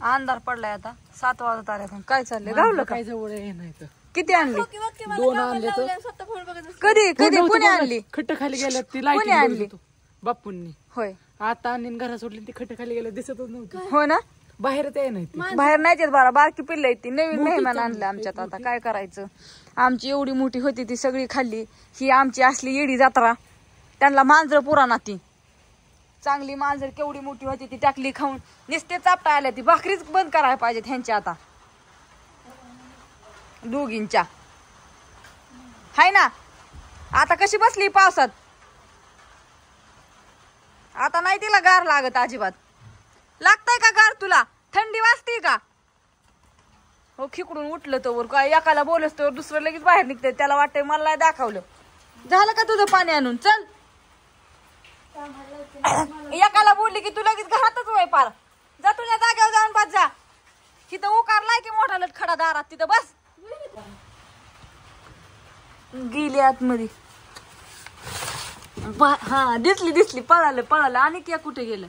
अंधार पडलाय आता 7 वाजत आले. काय चाललंय गावलं काय जवळ नाही तर किती आणली 2 आणले तर कधी कधी कोणी आणली खट्ट खाली गेल्यात ती कोणी आणली लाईट बाप्पूंनी होय आता आणि घरा सोडली ती खट्ट खाली गेल्या दिसतच नव्हती हो ना बाहेरच आहे नाही बाहेर नाहीच बरं बारकी पिल्ल ती नवीन मेहमान आणलं आमच्यात आता काय करायचं आमची एवढी मोठी होती ती सगळी खाल्ली ही आमची असली येडी जत्रा त्यांना मांजर पुराणा ती चांगली मांजर केवढी मोठी होती ती टाकली खाऊन नुसते चापटा आल्या ती भाकरीच बंद करायला पाहिजे ह्यांच्या आता दोघींच्या हाय ना आता कशी बसली पावसात आता नाही तिला गार लागत अजिबात लागतंय का गार तुला थंडी वाजते का हो खिकडून उठलं तर काय एकाला बोलस तर दुसरं लगेच बाहेर निघतंय त्याला वाटतंय मला नाही दाखवलं झालं का तुझं पाणी आणून चल एकाला बोलली की तू लगेच घरातच वय पार जा तुझ्या जागेवर जाऊन बस जा तिथं उकारलाय की मोठा लटखडा दारात तिथं बस गेली आतमध्ये हा दिसली पळालं आणि क्या कुठे गेलं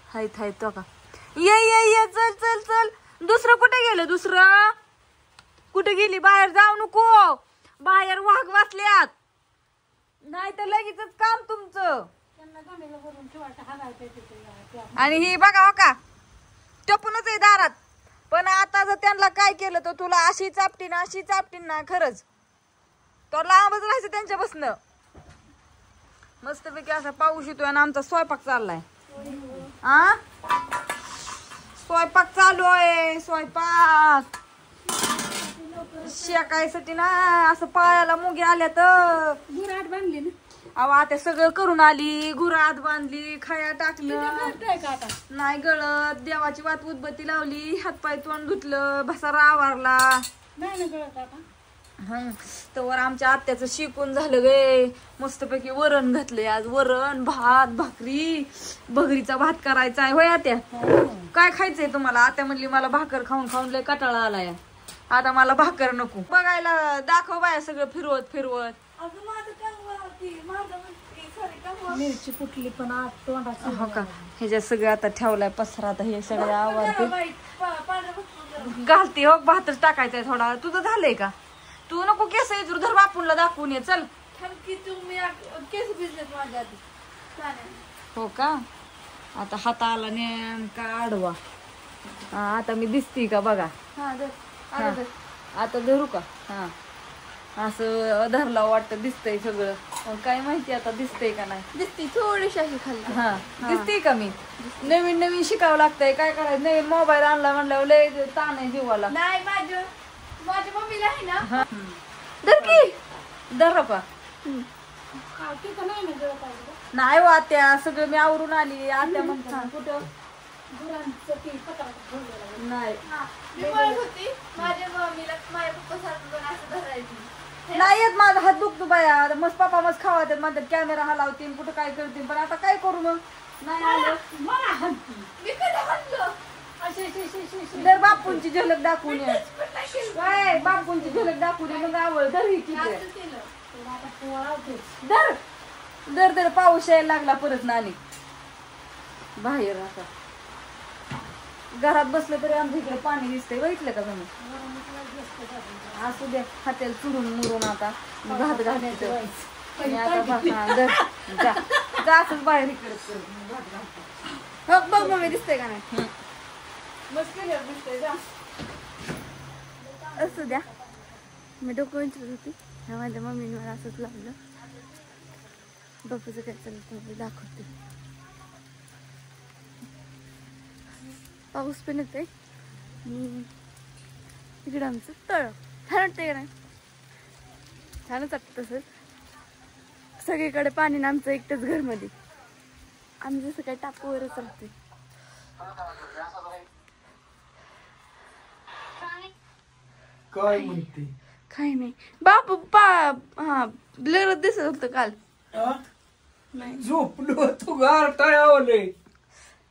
हाय तो का ये चल चल चल दुसरं कुठे गेलं दुसरं कुठे गेली बाहेर जाऊ नको बाहेर वाघ वाचल्यात नाही तर लगेचच काम तुमचं आणि ही बघा हो का टपूनच आहे दारात पण आता जर त्यांना काय केलं तर तुला अशी चापटीन ना खरंच तो लांबच राहायचं त्यांच्यापासून मस्तपैकी असा पाऊस येतोय आणि आमचा स्वयंपाक चाललाय आ स्वयंपाक चालू आहे स्वयंपाक शेकायसाठी ना असं पायाला मुगे आल्या तर गुराट बांधली ना अहो आता सगळं करून आली गुरात बांधली खाया टाकलं नाही गळत देवाची वात उदबत्ती लावली हातपाय तोंड धुतलं भसारा आवारला नाही ना गळत आता तर आमच्या आत्याचं शिकून झालं गे मस्तपैकी वरण घातलंय आज वरण भात भाकरी भगरीचा भात करायचा आहे होय आत्या काय खायचंय तुम्हाला आत्या म्हणली मला भाकर खाऊन खाऊन लय कटाळा आलाय आता मला भाकर नको बघायला दाखव बाया सगळं फिरवत मिरची कुठली पण तोंडाची हो का ह्याच्यात सगळं आता ठेवलाय पसरा आता हे सगळे आवडते घालते हो भातच टाकायचंय थोडा तुझं झालंय का तू नको केस इजूर धर बापूनला दाखवून ये चल केस बिझनेस माझ्या आधी हो का आता हात आला नेमका आडवा आता मी दिसते का बघा आता धरू का हा असं धरला वाटतं दिसतंय सगळं काय माहिती आता दिसतंय का नाही दिसती थोडीशी अशी खाल्ली हा दिसते का मी नवीन शिकावं लागतंय काय करायचं नवीन मोबाईल आणला म्हणल्यावर लय ताण आहे जीवाला नाही माझ्या मम्मीला आहे ना धर की धर का नाही हो आत्या सगळं मी आवरून आली आत्या म्हणता कुठं नाही माझ्या मम्मीला माझ्या पप्पा सारखं असं धरायचं नाही येत माझा हात दुखतो बाया मस्त पप्पा मस्त खावा म्हणतात कॅमेरा हलावतील कुठं काय करतील पण आता काय करू मग नाही आलं मी कधी म्हणलं दर बापूंची झलक दाखवून काय बापूंची झलक दाखवून मग आवड धर धर दर दर पाऊस यायला लागला परत नाणी बाहेर आता घरात बसलं तरी आमच्या इकडे पाणी दिसतंय बघितलं का तुम्ही असू द्या हातेल चुरून मुरून आता घात घालायचं आता असंच बाहेर इकडे बघ मम्मी दिसतंय का नाही मस्त दिसतंय जा असू द्या मी डोकं विचारत होती माझ्या मम्मीने मला असंच लावलं बापूचं काय चाललं दाखवते पाऊस पण येते इकडं आमचं तळ छान वाटतंय का नाही छानच वाटतं तसंच सगळीकडे पाणी ना आमचं एकटंच घरमध्ये आम्ही जसं काय टापूवरच राहते काय म्हणते काही नाही बापू हा ब्लर दिसत होतं काल झोपलो तू गारटाळावले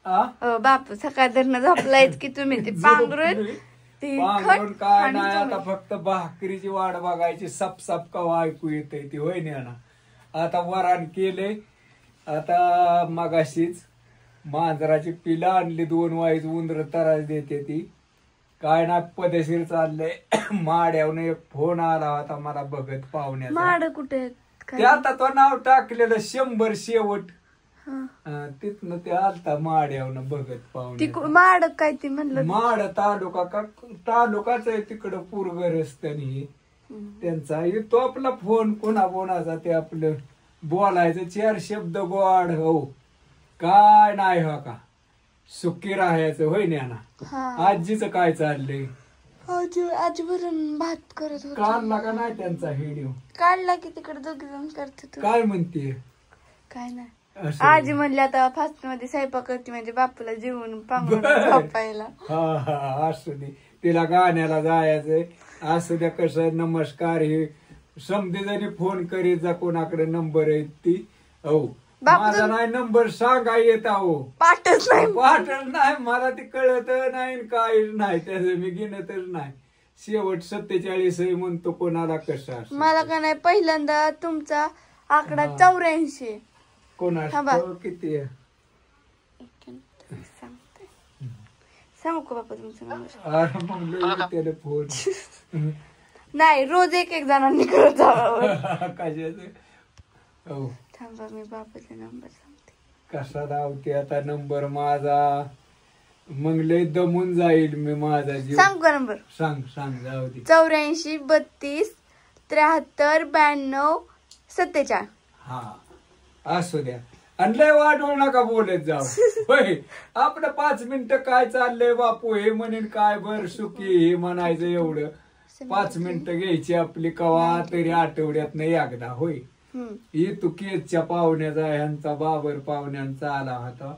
बापू सकाळ धरणं झोपलायच की तुम्ही ते पांघरून काय नाही आता फक्त भाकरीची वाट बघायची सप सप कवा ऐकू येते ती होय ना आता वरान केले आता मगाशीच मांजराची पिला आणली 2 वाईज उंदर त्रास देते ती. काय ना पदेशीर चाललंय. माड्यावरून एक फोन आला होता मला बघत पाहुण्याचा. माड कुठे ते आता तो नाव टाकलेलं 100 शेवट. हा. तिथनं ते आलता माड्यावरून बघत ती पाहुण्या. माड काय ती म्हणलं माड तालुका का तालुकाच आहे तिकडं पूर्व रस्त्याने. त्यांचा येतो आपला फोन कोणाचा ते आपलं बोलायचं 4 शब्द गोड. हो काय नाही हो का सुखी राहायचं होय ना. हा. आजीचं काय चाललंय? आजी वरून भात करत होत. काढला का नाही त्यांचा व्हिडिओ? काढला की तिकडे दोघे जण करत होतो. काय म्हणते? काय नाही असं. आजी म्हणली आता फास्ट मध्ये स्वयंपाक करते म्हणजे बापूला जेवण पांघरून झोपायला. हा असू दे. तिला गाण्याला जायचंय. असू द्या. कसं नमस्कार हे समजे जरी फोन करीत जा कोणाकडे नंबर आहेत ती. हो माझा नाही नंबर सांगा येत अहो. पाठच नाही. पाठच नाही मला ती कळत नाही काहीच नाही त्याचं मी गिनतच नाही. शेवट 47 म्हणतो कोणाला कसं असं. मला का नाही पहिल्यांदा तुमचा आकडा 84. कोणाला किती आहे? सांगते सांगू का बापा तुमचा नंबर? अरे मग त्याला फोन नाही रोज एक जणांनी करत जावं. कशाचं? हो थांबा मी बापाचा नंबर सांगते. कसा धावते आता नंबर माझा. मग लय दमून जाईल मी माझा जीव. सांगू का नंबर? सांग जाऊ दे. 84 32 73 92 77. हा असू द्या. आणि लय वाढवू नका बोलत जाऊ. होय आपलं 5 मिनिटं काय चाललंय बापू हे म्हणेन काय बर सुखी हे म्हणायचं एवढं. 5 मिनिटं घ्यायची आपली कवा तरी आठवड्यात नाही एकदा. होय ही तू केजच्या पाहुण्याचा ह्यांचा बाबर पाहुण्यांचा आला होता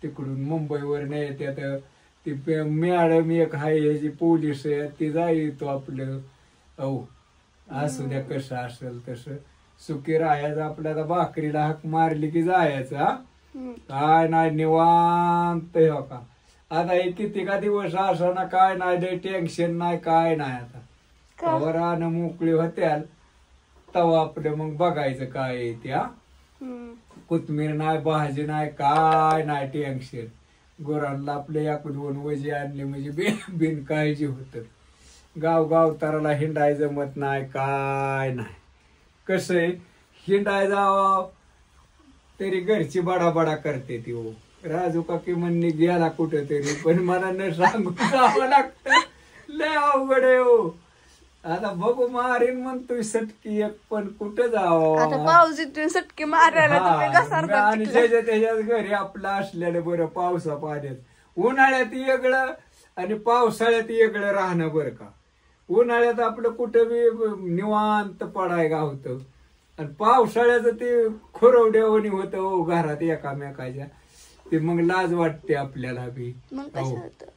तिकडून मुंबईवर नाही येतात. ती मॅडम एक हाय ह्याची पोलीस आहे ती जाईल तो आपलं. हो असू द्या कसं असेल तसं सुखी राहायचं. आपल्याला भाकरीला हाक मारली की जायचं. हा काय नाही निवांत हो का. आता हे किती का दिवस असं ना काय नाही टेन्शन नाही काय नाही. आता कवर राहणं मोकळी होत्याल तवा आपलं मग बघायचं काय आहे त्या. कोथमीर नाही भाजी नाही काय नाही टेन्शन. गुरांना आपले 1-2 वजी आणले म्हणजे बिन काळजी होत. गाव ताराला हिंडाय जमत नाही काय नाही. कसं आहे हिंडाय जावा तरी घरची बडा करते ती. हो राजू काकी म्हणणे गेला कुठेतरी पण मला न सांगून जावं लागतं. लय अवघड आहे हो. आता बघू मारीन म्हणतोय सटकी एक पण कुठं जावं. पाऊस येतोय सटके मारायला आणि त्याच्याच घरी आपलं असलेलं बरं पावसा पाण्यात. उन्हाळ्यात वेगळं आणि पावसाळ्यात वेगळं राहणं बरं का. उन्हाळ्यात आपलं कुठं बी निवांत पडाय गावतं आणि पावसाळ्याचं ते खोरवड्यावणी होतं हो घरात एकामेकाच्या. ते मग लाज वाटते आपल्याला बी.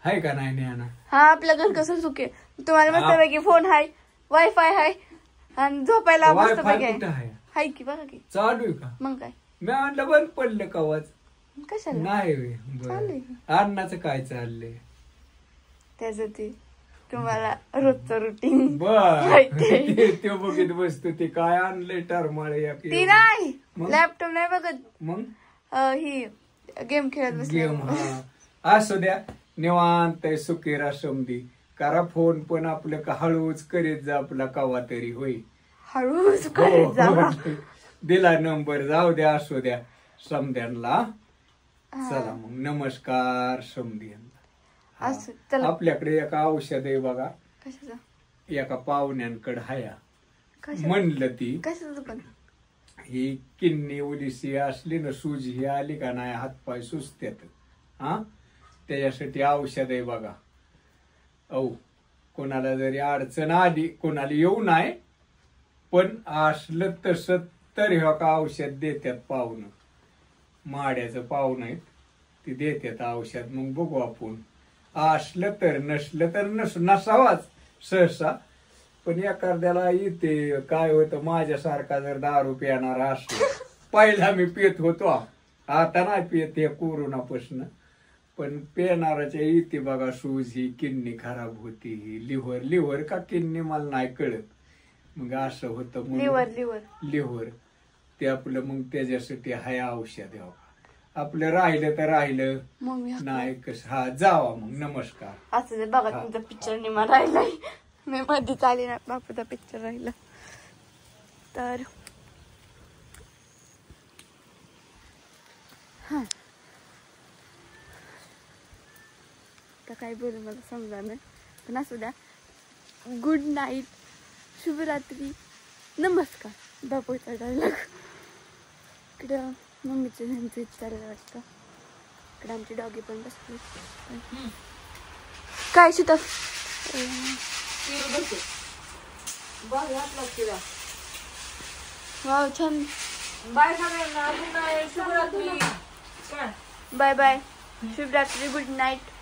हाय का नाही ज्ञाना? हा आपलं घर कसं सुखे तुम्हाला मस्तपैकी फोन हाय वायफाय हाय आणि झोपायला मस्तपैकी हाय की बघा की चालू आहे का? मग काय मी आणलं बंद पडलं कवाच कशाला नाही. अन्नाचं काय चाललंय त्याचं ते तुम्हाला रोजचं रुटीन बर ते बघित बसतो. ते काय आणलंय टरमाळे ती नाही लॅपटॉप नाही बघत मग ही गेम खेळत बसली. गेम हा असू द्या निवांत सुखीरा समधी करा फोन पण आपलं का हळूच करीत जा आपला कवा तरी. होय हळूच करीत जा. दिला नंबर जाऊ द्या असू द्या समध्यांना. चला मग नमस्कार समध्यांना. आपल्याकडे एका औषध आहे बघा. एका पाहुण्यांकडे हाया म्हणलं ती ही किन्नी उलिसी असली ना सूज ही आली का नाही हातपाय सुचत्यात. हा त्याच्यासाठी औषध आहे बघा. कोणाला जरी अडचण आली कोणाला येऊ नाही पण असलं तसं तर हे का औषध देतात पाहुणं. माड्याचं पाहुणं आहेत ती देतात औषध. मग बघू आपण असलं तर नसलं तर नसावाच सहसा पण एखाद्याला येते. काय होतं माझ्यासारखा जर दारू पिणारा असला पहिला मी पित होतो आता नाही पित हे कोरोनापासून पण पिणाराच्या येते बघा सूज ही किडनी खराब होती ही लिव्हर का किडनी मला नाही कळत. मग असं होतं लिव्हर ते आपलं मग त्याच्यासाठी हाय औषध आपलं राहिलं तर राहिलं मम्मी नाही कसं हा जावा मग नमस्कार असं ते बघा तुमचा पिक्चर निमा राहिलाय मी मध्येच आली ना बापूचा पिक्चर राहिला तर हा आता काय बोलू मला समजा नाही पण असू द्या गुड नाईट शुभरात्री नमस्कार बापूचा डायलॉग इकडं मम्मीचं ह्यांचं विचारायला वाटतं इकडे आमची डॉगी पण बसली काय सुद्धा वाव छान बाय सगळ्यांना गुड नाईट शुभरात्री बाय बाय शुभरात्री गुड नाईट